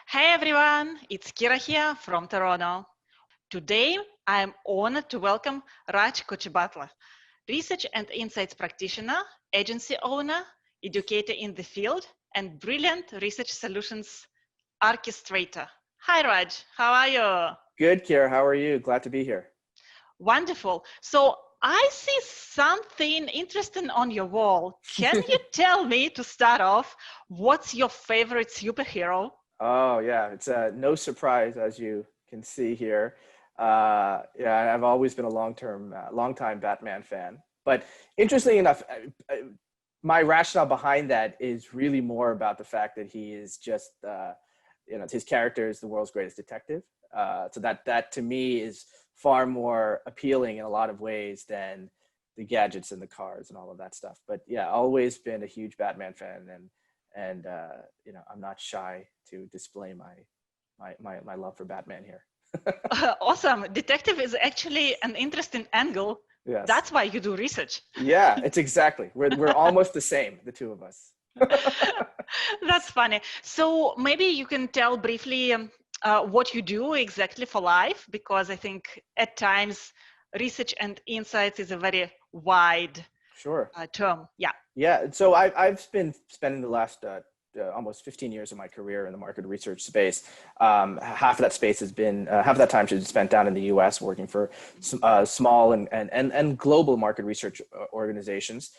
Hey everyone, it's Kira here from Toronto. Today, I am honored to welcome Raj Kuchibhatla, research and insights practitioner, agency owner, educator in the field, and brilliant research solutions orchestrator. Hi Raj, how are you? Good, Kira. How are you? Glad to be here. Wonderful. So I see something interesting on your wall. Can you tell me to start off, what's your favorite superhero? Oh, yeah. It's no surprise, as you can see here. Yeah, I've always been a long time Batman fan. But interestingly enough, my rationale behind that is really more about the fact that he is just, his character is the world's greatest detective. So that to me is far more appealing in a lot of ways than the gadgets and the cars and all of that stuff. But yeah, always been a huge Batman fan, and I'm not shy to display my love for Batman here. Awesome. Detective is actually an interesting angle. Yes. That's why you do research. Yeah, it's exactly. We're almost the same, the two of us. That's funny. So maybe you can tell briefly what you do exactly for life, because I think at times research and insights is a very wide Sure. term. Yeah. Yeah. So I've been spending the last almost 15 years of my career in the market research space. Half of that space has been half of that time has been spent down in the U.S. working for small and global market research organizations,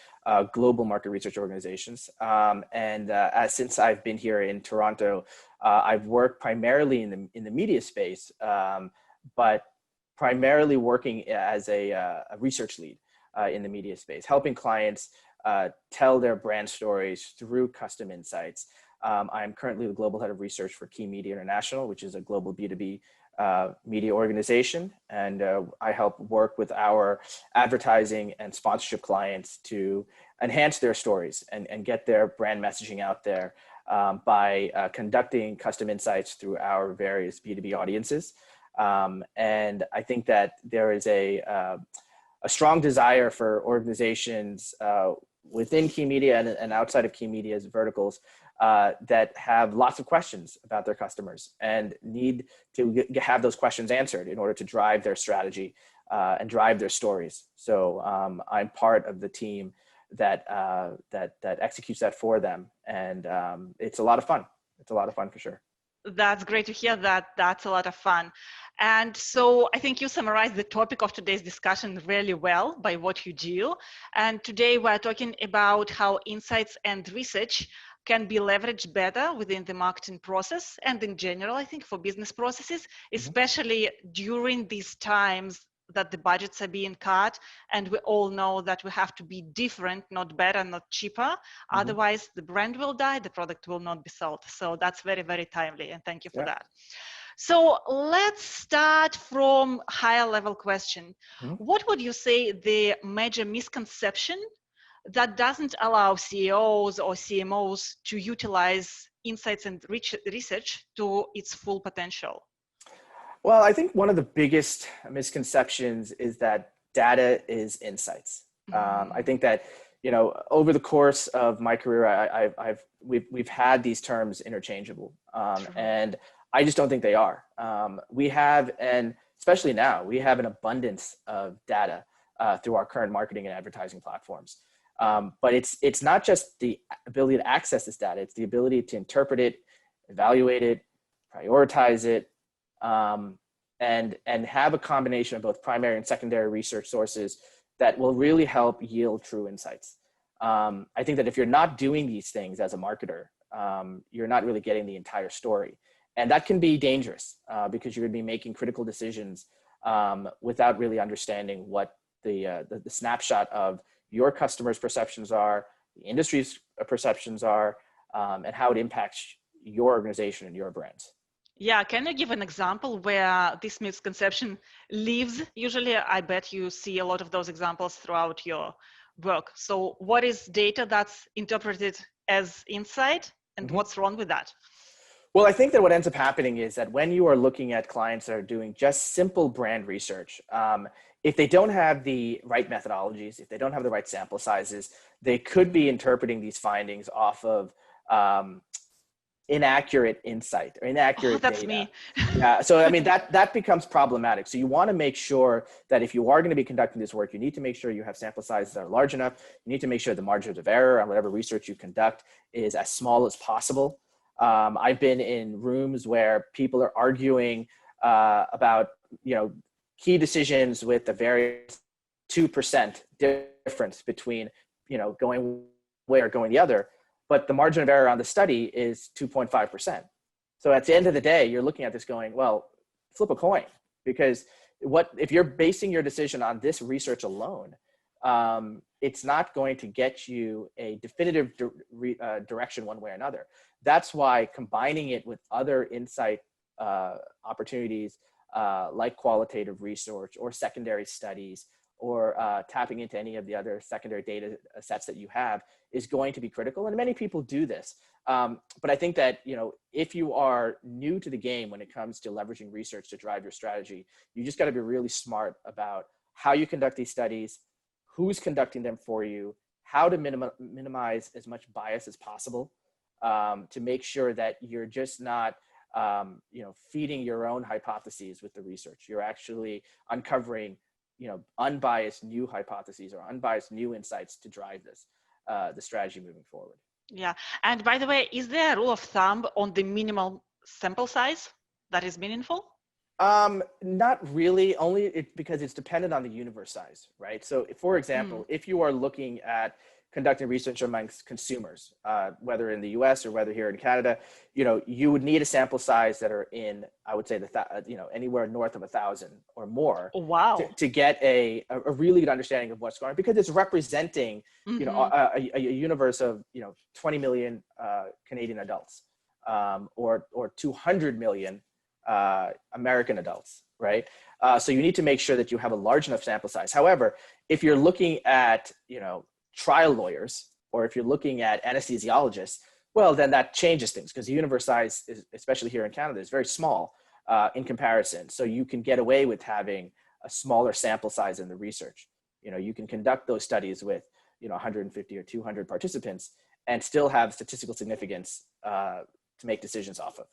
since I've been here in Toronto, I've worked primarily in the media space, but primarily working as a research lead in the media space, helping clients tell their brand stories through custom insights. I'm currently the global head of research for Key Media International, which is a global B2B media organization. And I help work with our advertising and sponsorship clients to enhance their stories and get their brand messaging out there by conducting custom insights through our various B2B audiences. And I think that there is a strong desire for organizations within key media and outside of key media's verticals that have lots of questions about their customers and need to have those questions answered in order to drive their strategy and drive their stories. So I'm part of the team that executes that for them, and it's a lot of fun. It's a lot of fun for sure. That's great to hear that. That's a lot of fun. And so I think you summarized the topic of today's discussion really well by what you do. And today we're talking about how insights and research can be leveraged better within the marketing process and in general, I think, for business processes, especially during these times that the budgets are being cut, and we all know that we have to be different, not better, not cheaper. Otherwise, the brand will die, the product will not be sold. So that's very, very timely, and thank you for that. So let's start from higher level question. What would you say the major misconception that doesn't allow CEOs or CMOs to utilize insights and research to its full potential? Well, I think one of the biggest misconceptions is that data is insights. I think that over the course of my career, we've had these terms interchangeable, and I just don't think they are. We have, and especially now, we have an abundance of data through our current marketing and advertising platforms. But it's not just the ability to access this data; it's the ability to interpret it, evaluate it, prioritize it, and have a combination of both primary and secondary research sources that will really help yield true insights. I think that if you're not doing these things as a marketer, you're not really getting the entire story. And that can be dangerous because you're going to be making critical decisions without really understanding what the snapshot of your customers' perceptions are, the industry's perceptions are, and how it impacts your organization and your brands. Yeah, can you give an example where this misconception lives? Usually, I bet you see a lot of those examples throughout your work. So what is data that's interpreted as insight, and what's wrong with that? Well, I think that what ends up happening is that when you are looking at clients that are doing just simple brand research, if they don't have the right methodologies, if they don't have the right sample sizes, they could be interpreting these findings off of inaccurate insight or Oh, inaccurate that's data. me. Yeah, so I mean that becomes problematic. So you want to make sure that if you are going to be conducting this work, you need to make sure you have sample sizes that are large enough. You need to make sure the margins of error on whatever research you conduct is as small as possible. I've been in rooms where people are arguing about key decisions with a very 2% difference between going one way or going the other, but the margin of error on the study is 2.5%. So at the end of the day, you're looking at this going, well, flip a coin, because if you're basing your decision on this research alone, it's not going to get you a definitive direction one way or another. That's why combining it with other insight opportunities like qualitative research or secondary studies or tapping into any of the other secondary data sets that you have is going to be critical. And many people do this. But I think that, if you are new to the game when it comes to leveraging research to drive your strategy, you just got to be really smart about how you conduct these studies, who's conducting them for you, how to minimize as much bias as possible, to make sure that you're just not feeding your own hypotheses with the research. You're actually uncovering unbiased new hypotheses or unbiased new insights to drive the strategy moving forward. Yeah. And by the way, is there a rule of thumb on the minimal sample size that is meaningful? Not really, only because it's dependent on the universe size, right? So for example, if you are looking at conducting research amongst consumers, whether in the US or whether here in Canada, you would need a sample size that are in, I would say, anywhere north of 1,000 or more. Oh, wow. To get a really good understanding of what's going on, because it's representing, a universe of, 20 million Canadian adults, or 200 million American adults, right? So you need to make sure that you have a large enough sample size. However, if you're looking at, trial lawyers, or if you're looking at anesthesiologists, well, then that changes things, because the universe size, especially here in Canada, is very small in comparison. So you can get away with having a smaller sample size in the research. You can conduct those studies with, 150 or 200 participants and still have statistical significance to make decisions off of.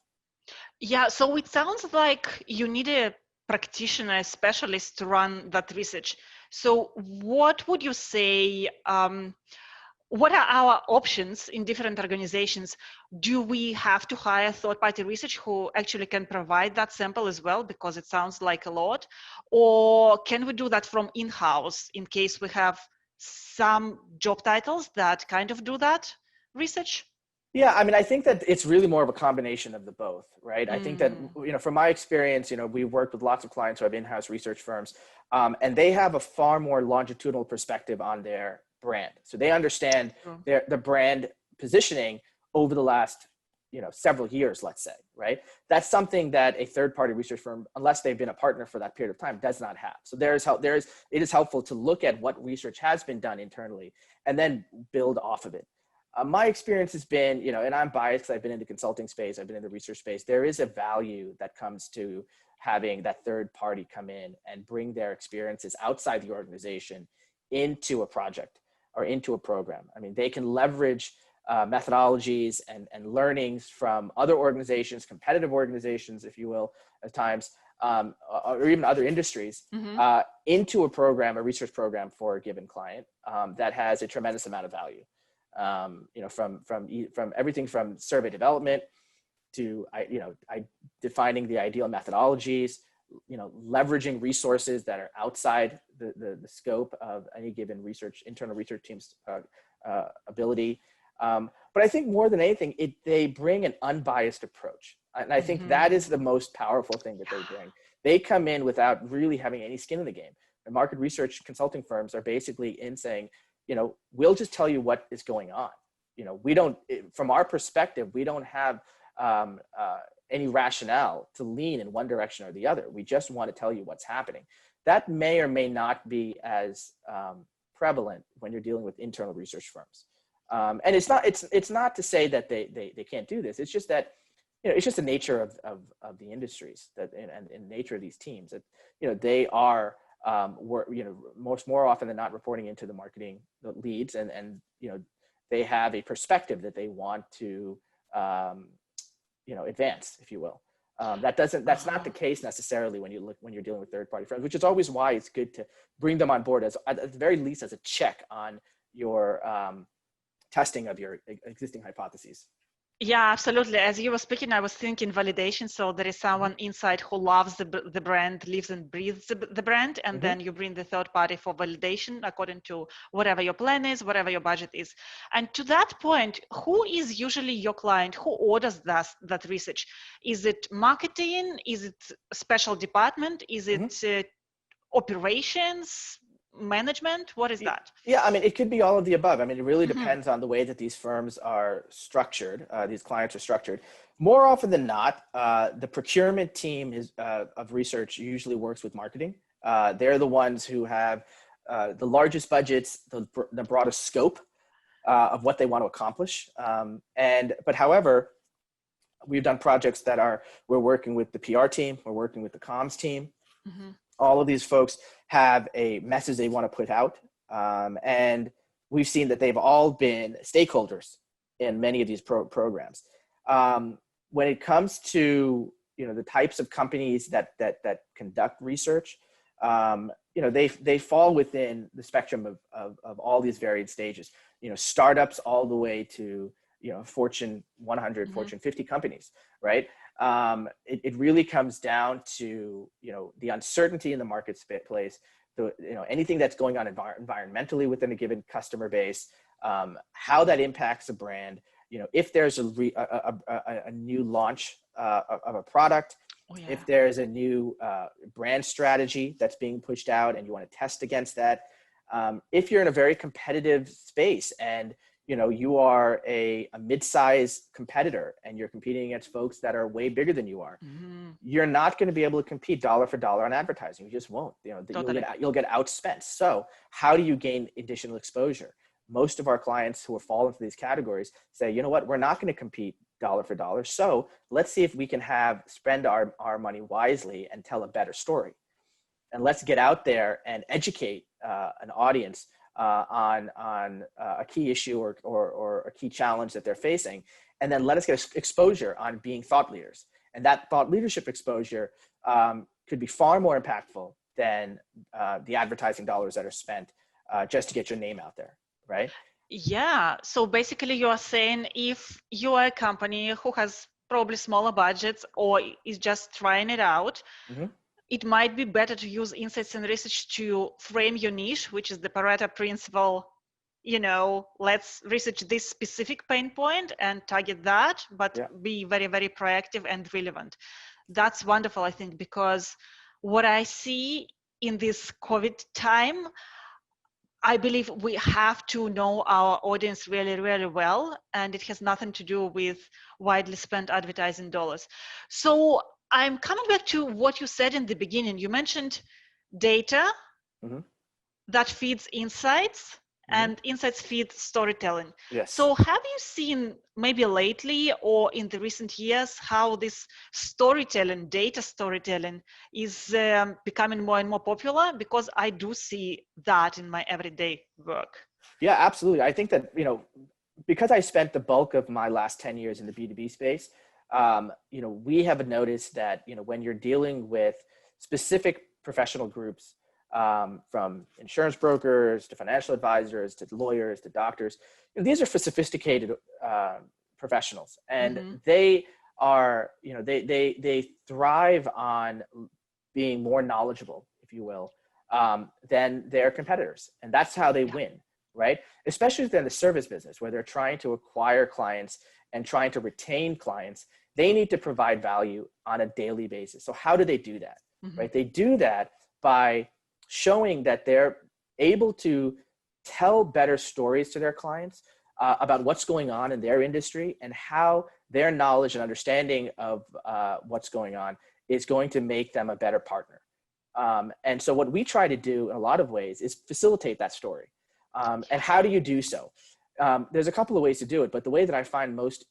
Yeah, so it sounds like you need a practitioner, a specialist to run that research. So what would you say, what are our options in different organizations? Do we have to hire third-party research who actually can provide that sample as well, because it sounds like a lot? Or can we do that from in-house in case we have some job titles that kind of do that research? Yeah, I mean, I think that it's really more of a combination of the both, right? I think that, from my experience, we've worked with lots of clients who have in-house research firms, and they have a far more longitudinal perspective on their brand. So they understand the brand positioning over the last, several years, let's say, right? That's something that a third-party research firm, unless they've been a partner for that period of time, does not have. So it is helpful to look at what research has been done internally and then build off of it. My experience has been, and I'm biased because I've been in the consulting space, I've been in the research space. There is a value that comes to having that third party come in and bring their experiences outside the organization into a project or into a program. I mean, they can leverage methodologies and learnings from other organizations, competitive organizations, if you will, at times, or even other industries, into a program, a research program for a given client that has a tremendous amount of value. From everything from survey development to defining the ideal methodologies, leveraging resources that are outside the scope of any given internal research team's ability. But I think more than anything, they bring an unbiased approach, and I think that is the most powerful thing that they bring. They come in without really having any skin in the game. And market research consulting firms are basically in saying, we'll just tell you what is going on. We don't, from our perspective, we don't have any rationale to lean in one direction or the other. We just want to tell you what's happening. That may or may not be as prevalent when you're dealing with internal research firms. And it's not to say that they can't do this. It's just that, it's just the nature of the industries and the nature of these teams that, they are, more often than not reporting into the marketing leads, and they have a perspective that they want to advance, if you will. That's not the case necessarily when you're dealing with third-party firms, which is always why it's good to bring them on board as, at the very least, as a check on your testing of your existing hypotheses. Yeah, absolutely. As you were speaking, I was thinking validation. So there is someone inside who loves the brand, lives and breathes the brand, and then you bring the third party for validation according to whatever your plan is, whatever your budget is. And to that point, who is usually your client? Who orders that research? Is it marketing? Is it a special department? Is it operations? Management? What is that? Yeah, I mean, it could be all of the above. I mean, it really depends on the way that these firms are structured. These clients are structured. More often than not, the procurement team of research usually works with marketing. They're the ones who have the largest budgets, the broadest scope of what they want to accomplish. But however, we've done projects that we're working with the PR team, we're working with the comms team. All of these folks have a message they want to put out. And we've seen that they've all been stakeholders in many of these programs. When it comes to, the types of companies that conduct research, they fall within the spectrum of all these varied stages, startups all the way to, Fortune 100, Fortune 50 companies, right? It really comes down to, the uncertainty in the marketplace, anything that's going on environmentally within a given customer base, how that impacts a brand, if there's a new launch of a product, if there's a new brand strategy that's being pushed out and you want to test against that, if you're in a very competitive space and you are a mid-size competitor and you're competing against folks that are way bigger than you are, you're not going to be able to compete dollar for dollar on advertising. You just won't. You'll get outspent. So how do you gain additional exposure? Most of our clients who fall into these categories say, you know what, we're not going to compete dollar for dollar. So let's see if we can spend our money wisely and tell a better story. And let's get out there and educate an audience on a key issue or a key challenge that they're facing, and then let us get exposure on being thought leaders. And that thought leadership exposure could be far more impactful than the advertising dollars that are spent just to get your name out there, right? Yeah. So basically you are saying if you are a company who has probably smaller budgets or is just trying it out, it might be better to use insights and research to frame your niche, which is the Pareto principle. Let's research this specific pain point and target that, but be very, very proactive and relevant. That's wonderful, I think, because what I see in this COVID time, I believe we have to know our audience really, really well, and it has nothing to do with widely spent advertising dollars. So I'm coming back to what you said in the beginning. You mentioned data that feeds insights, and insights feed storytelling. Yes. So have you seen maybe lately or in the recent years how this storytelling, data storytelling is becoming more and more popular? Because I do see that in my everyday work. Yeah, absolutely. I think that, because I spent the bulk of my last 10 years in the B2B space, we have noticed that, when you're dealing with specific professional groups, from insurance brokers to financial advisors to lawyers to doctors, these are for sophisticated professionals, and they are, they thrive on being more knowledgeable, if you will, than their competitors, and that's how they win, right? Especially within the service business where they're trying to acquire clients and trying to retain clients. They need to provide value on a daily basis. So how do they do that, right? They do that by showing that they're able to tell better stories to their clients about what's going on in their industry and how their knowledge and understanding of what's going on is going to make them a better partner. And so what we try to do in a lot of ways is facilitate that story. And how do you do so? There's a couple of ways to do it, but the way that I find most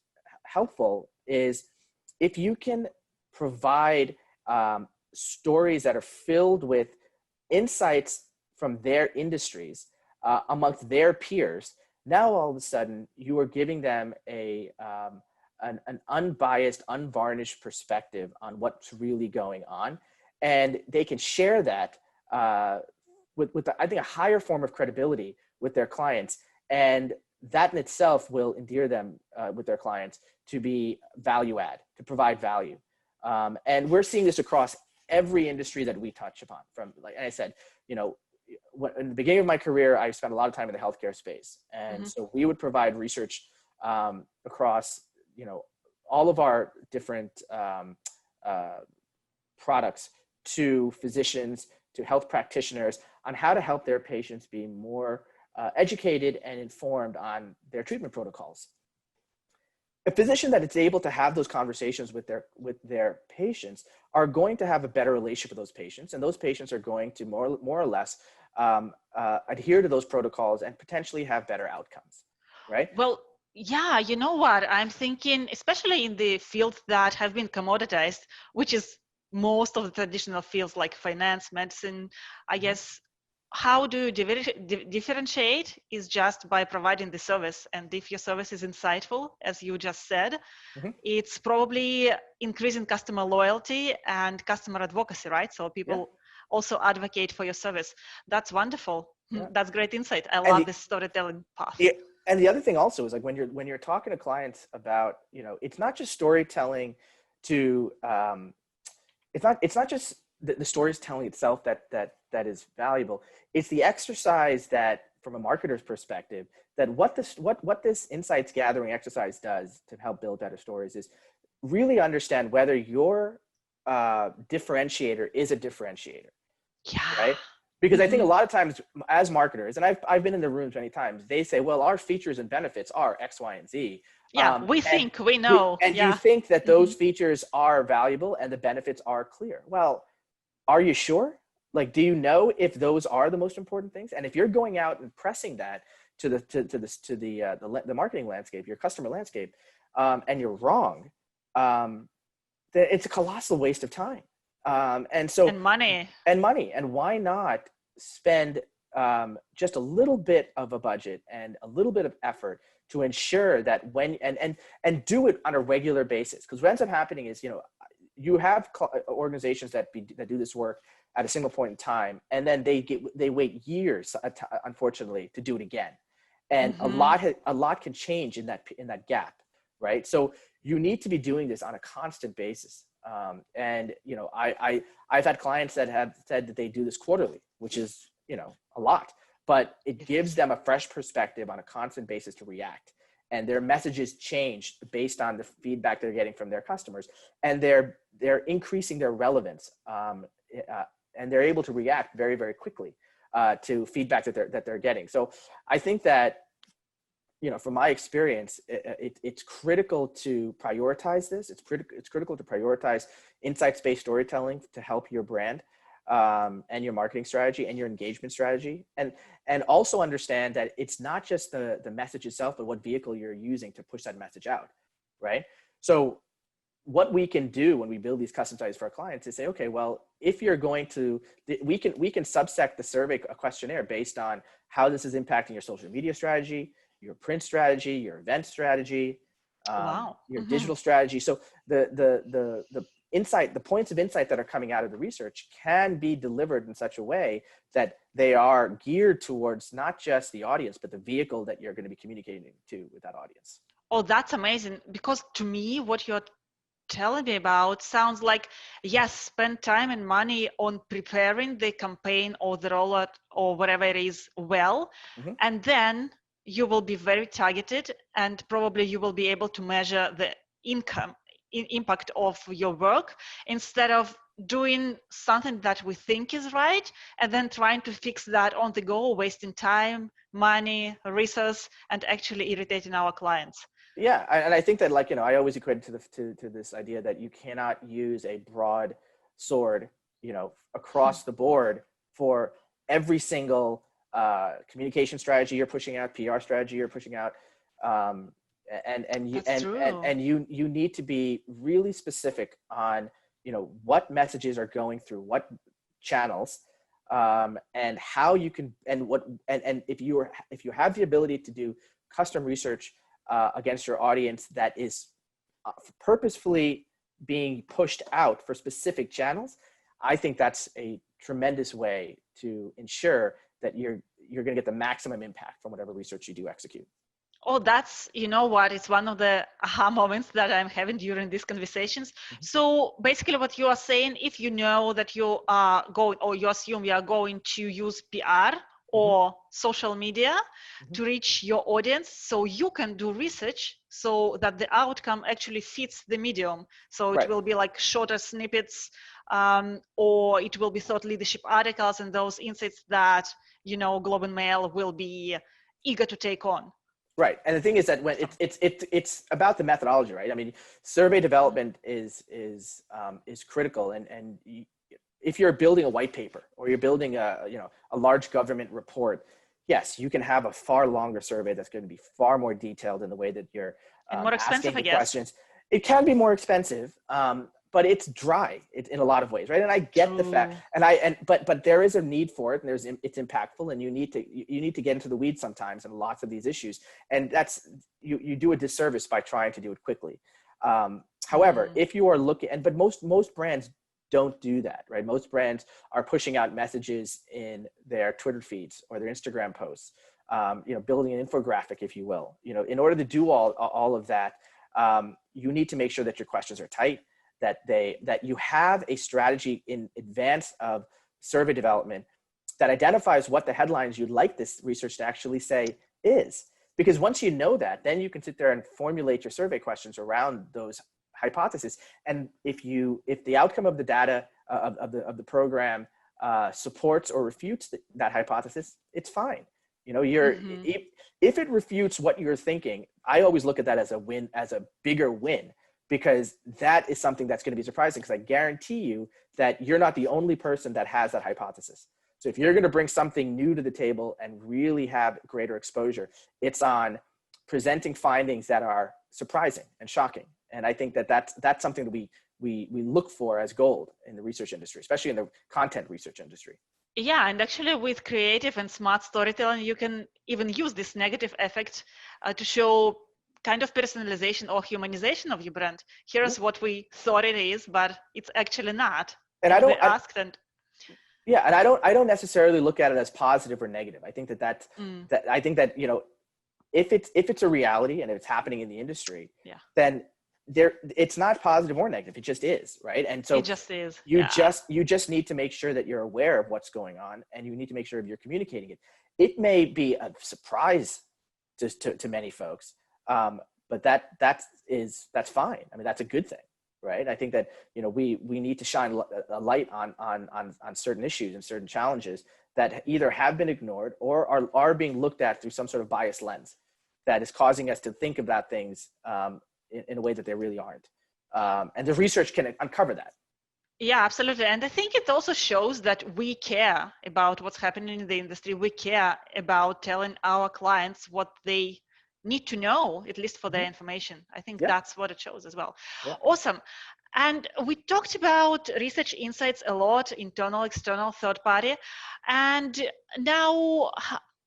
helpful is if you can provide stories that are filled with insights from their industries amongst their peers. Now all of a sudden you are giving them a an unbiased, unvarnished perspective on what's really going on. And they can share that with I think, a higher form of credibility with their clients. And that in itself will endear them with their clients to be value add, to provide value. And we're seeing this across every industry that we touch upon. From, like I said, in the beginning of my career, I spent a lot of time in the healthcare space. And so we would provide research across, all of our different products to physicians, to health practitioners on how to help their patients be more educated and informed on their treatment protocols. A physician that is able to have those conversations with their patients are going to have a better relationship with those patients, and those patients are going to more or less adhere to those protocols and potentially have better outcomes, right? Well, yeah, you know what? I'm thinking, especially in the fields that have been commoditized, which is most of the traditional fields like finance, medicine, I guess, how do you differentiate is just by providing the service. And if your service is insightful, as you just said, it's probably increasing customer loyalty and customer advocacy, right? So people also advocate for your service. That's wonderful. That's great insight. I love this storytelling path. Yeah. And the other thing also is, like, when you're talking to clients about, it's not just storytelling to, it's not just the storytelling itself that is valuable. It's the exercise that, from a marketer's perspective, that what this insights gathering exercise does to help build better stories is really understand whether your differentiator is a differentiator. Yeah. Right? Because I think a lot of times as marketers, and I've been in the rooms many times, they say, well, our features and benefits are X, Y, and Z. Yeah, we know. You think that those features are valuable and the benefits are clear. Well, are you sure? Like, do you know if those are the most important things? And if you're going out and pressing that to the marketing landscape, your customer landscape, and you're wrong, then it's a colossal waste of time. And money. And why not spend just a little bit of a budget and a little bit of effort to ensure that and do it on a regular basis? Because what ends up happening is, you have organizations that do this work at a single point in time, and then they wait years, unfortunately, to do it again. And a lot can change in that gap, right? So you need to be doing this on a constant basis. And I've had clients that have said that they do this quarterly, which is, a lot, but it gives them a fresh perspective on a constant basis to react. And their messages change based on the feedback they're getting from their customers, and they're increasing their relevance, and they're able to react very, very quickly to feedback that they're getting. So I think that, from my experience, it's critical to prioritize this. It's critical to prioritize insights-based storytelling to help your brand and your marketing strategy and your engagement strategy. And also understand that it's not just the message itself, but what vehicle you're using to push that message out, right? So what we can do when we build these custom studies for our clients is say, okay, well, if you're going to, we can subsect the survey questionnaire based on how this is impacting your social media strategy, your print strategy, your event strategy, your digital strategy. So the insight, the points of insight that are coming out of the research can be delivered in such a way that they are geared towards not just the audience, but the vehicle that you're going to be communicating to with that audience. Oh, that's amazing. Because to me, what you're telling me about sounds like, yes, spend time and money on preparing the campaign or the rollout or whatever it is well, and then you will be very targeted, and probably you will be able to measure the impact of your work, instead of doing something that we think is right and then trying to fix that on the go, wasting time, money, resources, and actually irritating our clients. Yeah, and I think that, like, I always equate it to this idea that you cannot use a broad sword, across the board for every single communication strategy you're pushing out, PR strategy you're pushing out, and you need to be really specific on what messages are going through what channels, and how you can, and if you have the ability to do custom research against your audience that is purposefully being pushed out for specific channels, I think that's a tremendous way to ensure that you're going to get the maximum impact from whatever research you do execute. Oh, that's, you know what, it's one of the aha moments that I'm having during these conversations. Mm-hmm. So basically what you are saying, if you know that you are going, or you assume you are going to use PR or social media to reach your audience, so you can do research so that the outcome actually fits the medium. So it will be like shorter snippets, or it will be thought leadership articles and those insights that, you know, Globe and Mail will be eager to take on. Right, and the thing is that when it's about the methodology, right? I mean, survey development is critical, and if you're building a white paper or you're building a large government report, yes, you can have a far longer survey that's going to be far more detailed in the way that you're and more expensive, asking the questions. It can be more expensive, but it's dry in a lot of ways, right? And I get the fact, but there is a need for it, and it's impactful, and you need to get into the weeds sometimes in lots of these issues, and that's you do a disservice by trying to do it quickly. However, if you are looking, but most brands don't do that, right? Most brands are pushing out messages in their Twitter feeds or their Instagram posts, building an infographic, if you will. In order to do all of that, you need to make sure that your questions are tight, that you have a strategy in advance of survey development that identifies what the headlines you'd like this research to actually say is. Because once you know that, then you can sit there and formulate your survey questions around those hypotheses. And if the outcome of the data of the program supports or refutes that hypothesis, it's fine. If it refutes what you're thinking, I always look at that as a win, as a bigger win, because that is something that's going to be surprising, because I guarantee you that you're not the only person that has that hypothesis. So if you're going to bring something new to the table and really have greater exposure, it's on presenting findings that are surprising and shocking. And I think that's something that we look for as gold in the research industry, especially in the content research industry. Yeah, and actually with creative and smart storytelling, you can even use this negative effect to show kind of personalization or humanization of your brand. Here's what we thought it is, but it's actually not. And I don't necessarily look at it as positive or negative. I think that if it's a reality and if it's happening in the industry, then it's not positive or negative. It just is, right? And so it just is. You just need to make sure that you're aware of what's going on, and you need to make sure you're communicating it. It may be a surprise to many folks, but that's fine. I mean, that's a good thing, right? I think that we need to shine a light on certain issues and certain challenges that either have been ignored or are being looked at through some sort of biased lens that is causing us to think about things in a way that they really aren't. And the research can uncover that. Yeah, absolutely. And I think it also shows that we care about what's happening in the industry. We care about telling our clients what they need to know, at least for their information. I think that's what it shows as well. Yeah. Awesome. And we talked about research insights a lot, internal, external, third party. And now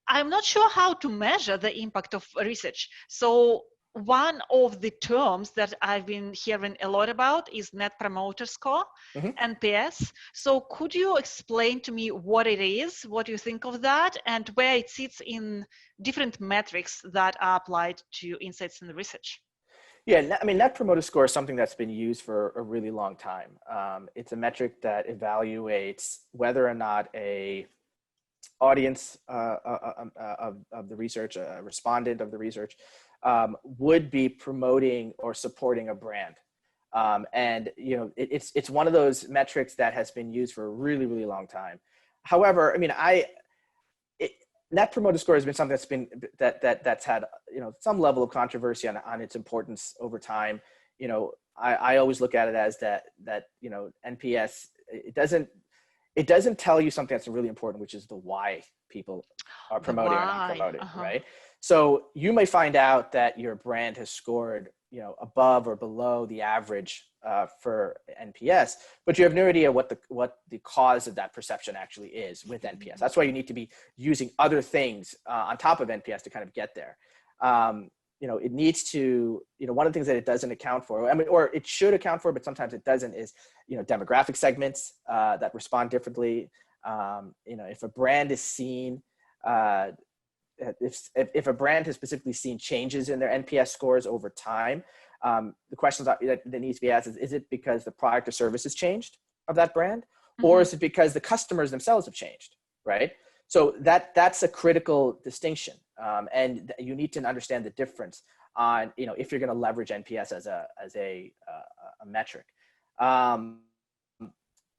I'm not sure how to measure the impact of research. So one of the terms that I've been hearing a lot about is Net Promoter Score, NPS. So could you explain to me what it is, what you think of that, and where it sits in different metrics that are applied to insights and research? Yeah, I mean, Net Promoter Score is something that's been used for a really long time. It's a metric that evaluates whether or not a audience of the research, a respondent of the research, would be promoting or supporting a brand. And it's one of those metrics that has been used for a really, really long time. However, I mean, Net Promoter Score has been something that's had some level of controversy on its importance over time. I always look at it as that NPS, it doesn't tell you something that's really important, which is the why people are promoting or not promoting, right? So you may find out that your brand has scored, above or below the average for NPS, but you have no idea what the cause of that perception actually is with NPS. That's why you need to be using other things on top of NPS to kind of get there. it needs to, one of the things that it doesn't account for, I mean, or it should account for, but sometimes it doesn't, is, demographic segments that respond differently. If a brand is seen, if a brand has specifically seen changes in their NPS scores over time, the questions that needs to be asked is it because the product or service has changed of that brand, or is it because the customers themselves have changed, right? So that's a critical distinction, and you need to understand the difference on, if you're going to leverage NPS as a metric.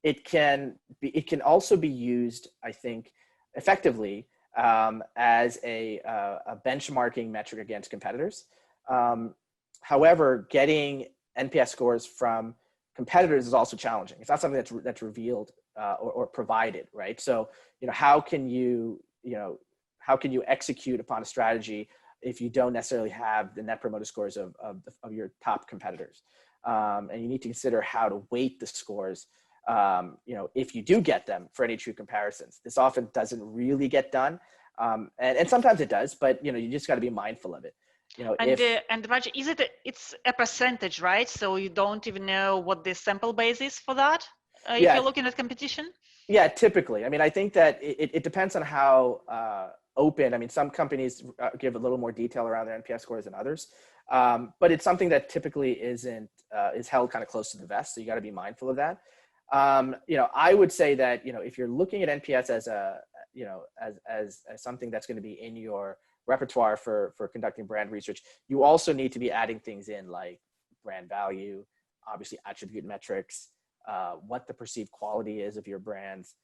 It can also be used, I think, effectively as a benchmarking metric against competitors. However, getting NPS scores from competitors is also challenging. It's not something that's revealed or provided, right? So, how can you execute upon a strategy if you don't necessarily have the net promoter scores of your top competitors? And you need to consider how to weight the scores, if you do get them for any true comparisons. This often doesn't really get done. And sometimes it does, but, you just got to be mindful of it. And Raj, it's a percentage, right? So you don't even know what the sample base is for that if you're looking at competition? Yeah, typically. I mean, I think that it depends on how open. I mean, some companies give a little more detail around their NPS scores than others, but it's something that typically is held kind of close to the vest. So you got to be mindful of that. I would say that, if you're looking at NPS as as something that's going to be in your repertoire for conducting brand research, you also need to be adding things in like brand value, obviously attribute metrics, what the perceived quality is of your brands,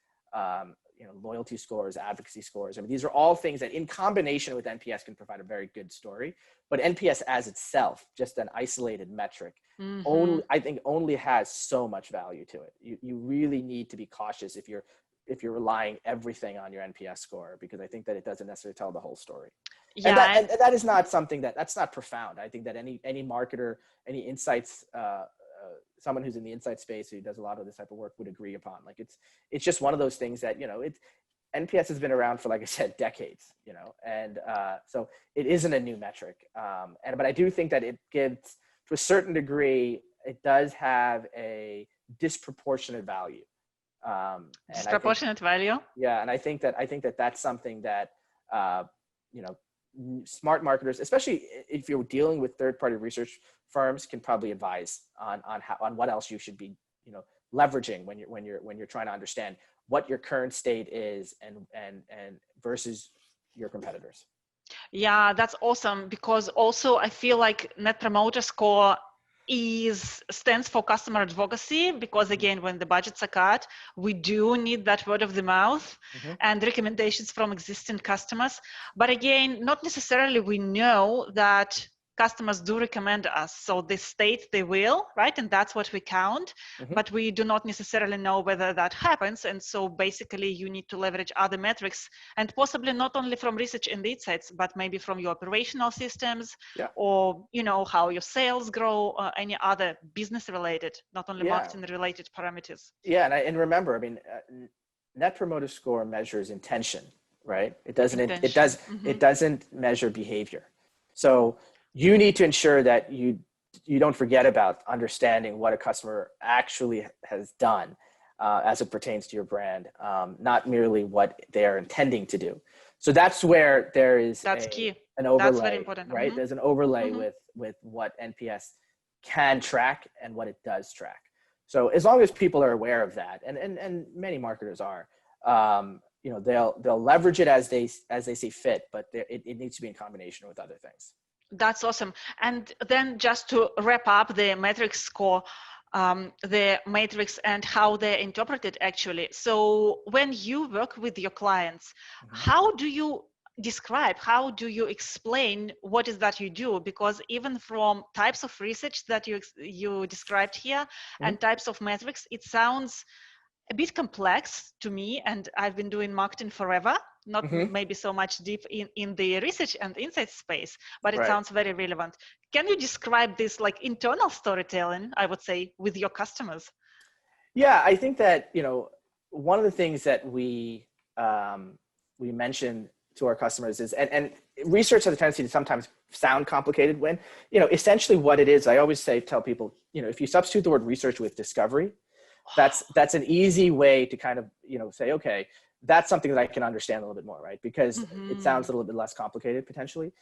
loyalty scores, advocacy scores. I mean, these are all things that in combination with NPS can provide a very good story, but NPS as itself, just an isolated metric, only has so much value to it. You really need to be cautious if you're relying everything on your NPS score, because I think that it doesn't necessarily tell the whole story. Yeah, and that is not something that's not profound. I think that any marketer, any insights, someone who's in the insight space who does a lot of this type of work would agree upon. Like it's just one of those things that, NPS has been around for, like I said, decades, and so it isn't a new metric. But I do think that it gives, to a certain degree, it does have a disproportionate value. Disproportionate value. Yeah, and I think that that's something that smart marketers, especially if you're dealing with third-party research firms, can probably advise on what else you should be leveraging when you're trying to understand what your current state is and versus your competitors. Yeah, that's awesome, because also I feel like Net Promoter Score stands for customer advocacy, because again, when the budgets are cut, we do need that word of the mouth and recommendations from existing customers. But again, not necessarily we know that customers do recommend us. So they state they will, right? And that's what we count, but we do not necessarily know whether that happens. And so basically you need to leverage other metrics, and possibly not only from research and insights, but maybe from your operational systems, or, how your sales grow, any other business related, not only marketing related parameters. Yeah. And remember, I mean, Net Promoter Score measures intention, right? It doesn't measure behavior. So you need to ensure that you don't forget about understanding what a customer actually has done as it pertains to your brand, not merely what they are intending to do. So that's where there is key. An overlay, that's very important. Right? There's an overlay with what NPS can track and what it does track. So as long as people are aware of that, and many marketers are, they'll leverage it as they see fit, but it needs to be in combination with other things. That's awesome. And then just to wrap up the metrics score, the matrix and how they're interpreted actually. So when you work with your clients, how do you describe, how do you explain what is that you do? Because even from types of research that you described here and types of metrics, it sounds a bit complex to me, and I've been doing marketing forever, not maybe so much deep in the research and insight space, but it sounds very relevant. Can you describe this like internal storytelling, I would say, with your customers? Yeah, I think that, one of the things that we mentioned to our customers is, and research has a tendency to sometimes sound complicated when, essentially what it is, I always tell people, if you substitute the word research with discovery, that's an easy way to kind of, say, okay, that's something that I can understand a little bit more, right? Because it sounds a little bit less complicated potentially.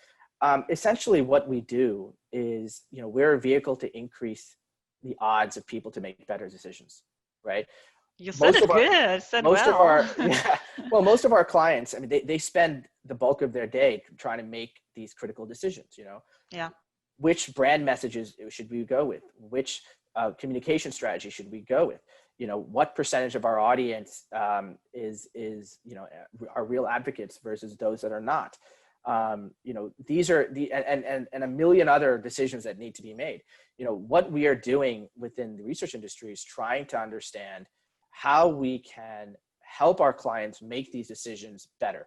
Essentially what we do is, we're a vehicle to increase the odds of people to make better decisions, right? You said it good, said well. Most of our clients, I mean, they spend the bulk of their day trying to make these critical decisions, Yeah. Which brand messages should we go with? Which communication strategy should we go with? What percentage of our audience is are real advocates versus those that are not? These are and a million other decisions that need to be made. What we are doing within the research industry is trying to understand how we can help our clients make these decisions better.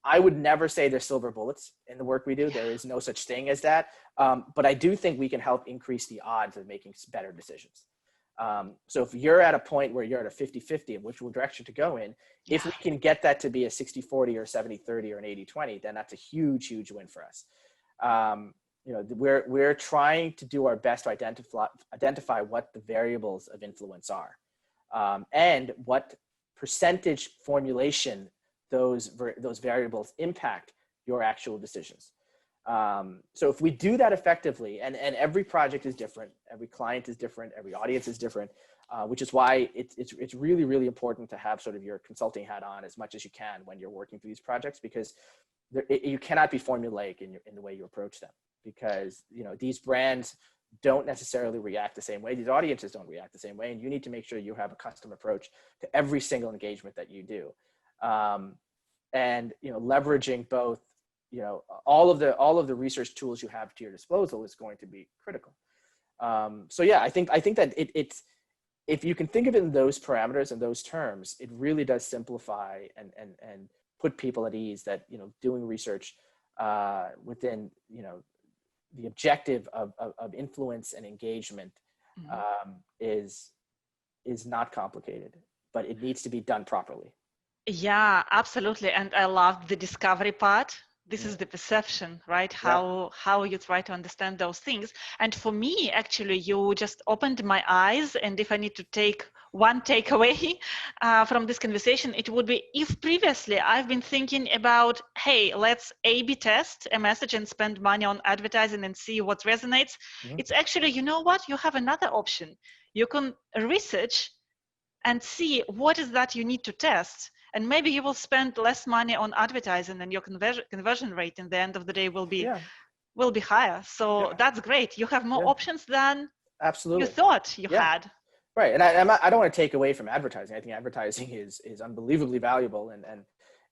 I would never say there's silver bullets in the work we do. There is no such thing as that. But I do think we can help increase the odds of making better decisions. So if you're at a point where you're at a 50-50 of which direction to go in, if we can get that to be a 60-40 or 70-30 or an 80-20, then that's a huge, huge win for us. We're trying to do our best to identify what the variables of influence are, and what percentage formulation those variables impact your actual decisions. So if we do that effectively, and every project is different, every client is different, every audience is different, which is why it's really, really important to have sort of your consulting hat on as much as you can when you're working through these projects, because you cannot be formulaic in the way you approach them, because these brands don't necessarily react the same way. These audiences don't react the same way, and you need to make sure you have a custom approach to every single engagement that you do, and leveraging both all of the research tools you have to your disposal is going to be critical. So yeah, I think that it's, if you can think of it in those parameters and those terms, it really does simplify and put people at ease that doing research within the objective of influence and engagement is not complicated, but it needs to be done properly. Yeah, absolutely. And I love the discovery part. This is the perception, right? How you try to understand those things. And for me, actually, you just opened my eyes. And if I need to take one takeaway from this conversation, it would be, if previously I've been thinking about, hey, let's A/B test a message and spend money on advertising and see what resonates. It's actually, you know what? You have another option. You can research and see what is that you need to test. And maybe you will spend less money on advertising, and your conversion rate in the end of the day will be higher. So that's great. You have more options than you thought you had. Right, and I don't want to take away from advertising. I think advertising is unbelievably valuable,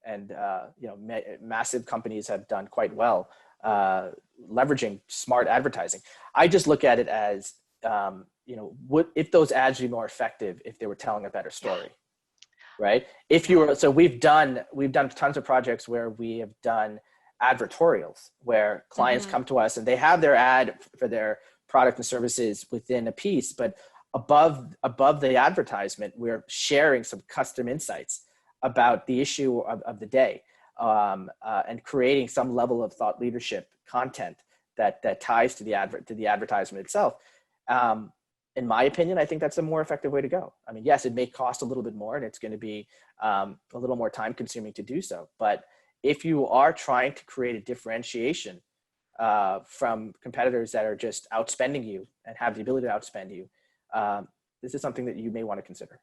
and massive companies have done quite well leveraging smart advertising. I just look at it as if those ads would be more effective if they were telling a better story. Right. So we've done tons of projects where we have done advertorials where clients come to us and they have their ad for their product and services within a piece, but above the advertisement, we're sharing some custom insights about the issue of the day, and creating some level of thought leadership content that ties to the advertisement itself. In my opinion, I think that's a more effective way to go. I mean, yes, it may cost a little bit more and it's going to be a little more time consuming to do so. But if you are trying to create a differentiation from competitors that are just outspending you and have the ability to outspend you, this is something that you may want to consider.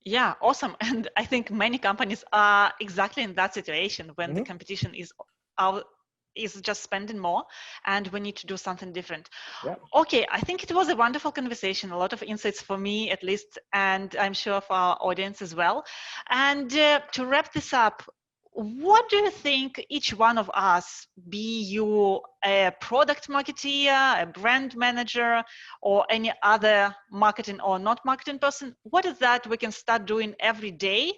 Yeah, awesome. And I think many companies are exactly in that situation when the competition is just spending more and we need to do something different. Okay, I think it was a wonderful conversation, a lot of insights for me at least, and I'm sure for our audience as well. And to wrap this up, what do you think each one of us, be you a product marketeer, a brand manager, or any other marketing or not marketing person, what is that we can start doing every day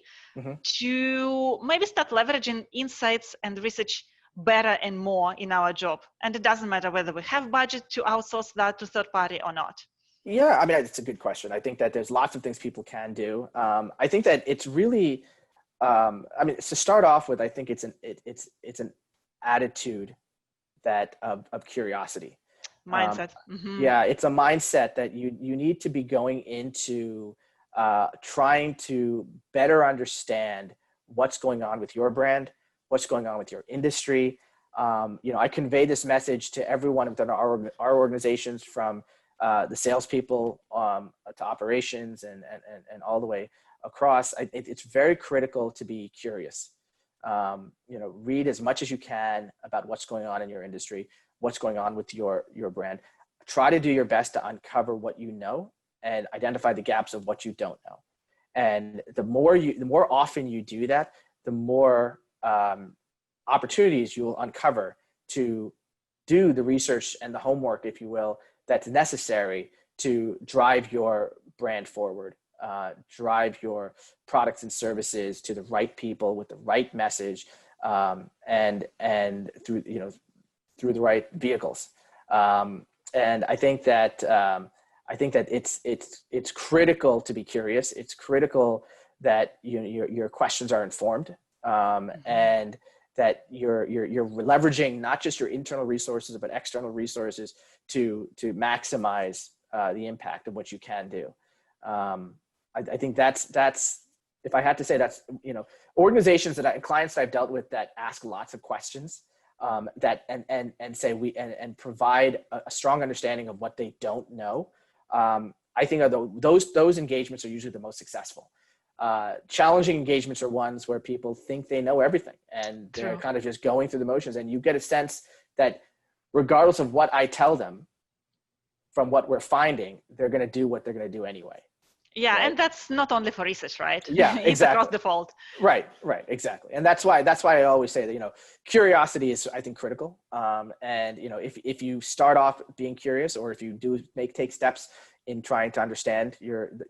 to maybe start leveraging insights and research better and more in our job? And it doesn't matter whether we have budget to outsource that to third party or not. Yeah, I mean, it's a good question. I think that there's lots of things people can do. I think that it's really I mean, to start off with, I think it's an attitude that of curiosity. Mindset. Yeah, it's a mindset that you need to be going into trying to better understand what's going on with your brand, what's going on with your industry. I convey this message to everyone within our organizations, from the salespeople to operations and all the way across. It's very critical to be curious. Read as much as you can about what's going on in your industry, what's going on with your brand. Try to do your best to uncover what you know and identify the gaps of what you don't know. And the more often you do that, the more opportunities you will uncover to do the research and the homework, if you will, that's necessary to drive your brand forward, drive your products and services to the right people with the right message, and through the right vehicles. And I think that it's critical to be curious. It's critical that your questions are informed, and that you're leveraging not just your internal resources but external resources to maximize the impact of what you can do. I think that's if I had to say, that's organizations clients that I've dealt with that ask lots of questions, that and say and provide a strong understanding of what they don't know. I think those engagements are usually the most successful. Challenging engagements are ones where people think they know everything and they're kind of just going through the motions, and you get a sense that regardless of what I tell them, from what we're finding, they're going to do what they're going to do anyway. Yeah, right? And that's not only for research, right? Yeah, it's exactly. Across the field. Right, exactly. And that's why I always say that curiosity is, I think, critical. And if you start off being curious, or if you do take steps in trying to understand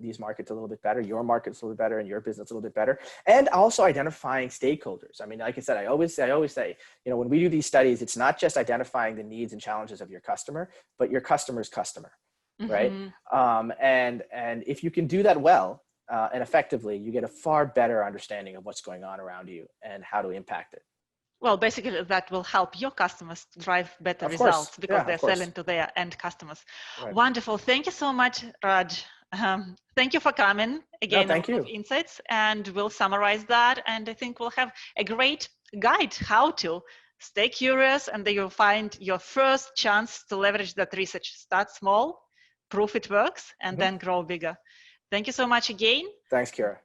these markets a little bit better, your markets a little bit better, and your business a little bit better, and also identifying stakeholders. I mean, like I said, I always say, when we do these studies, it's not just identifying the needs and challenges of your customer, but your customer's customer. Right. And if you can do that well and effectively, you get a far better understanding of what's going on around you and how to impact it. Well, basically that will help your customers drive better results, because they're selling to their end customers. Right. Wonderful. Thank you so much, Raj. Thank you for coming again. No, thank you. Insights, and we'll summarize that. And I think we'll have a great guide how to stay curious, and then you'll find your first chance to leverage that research. Start small, prove it works, and then grow bigger. Thank you so much again. Thanks, Kira.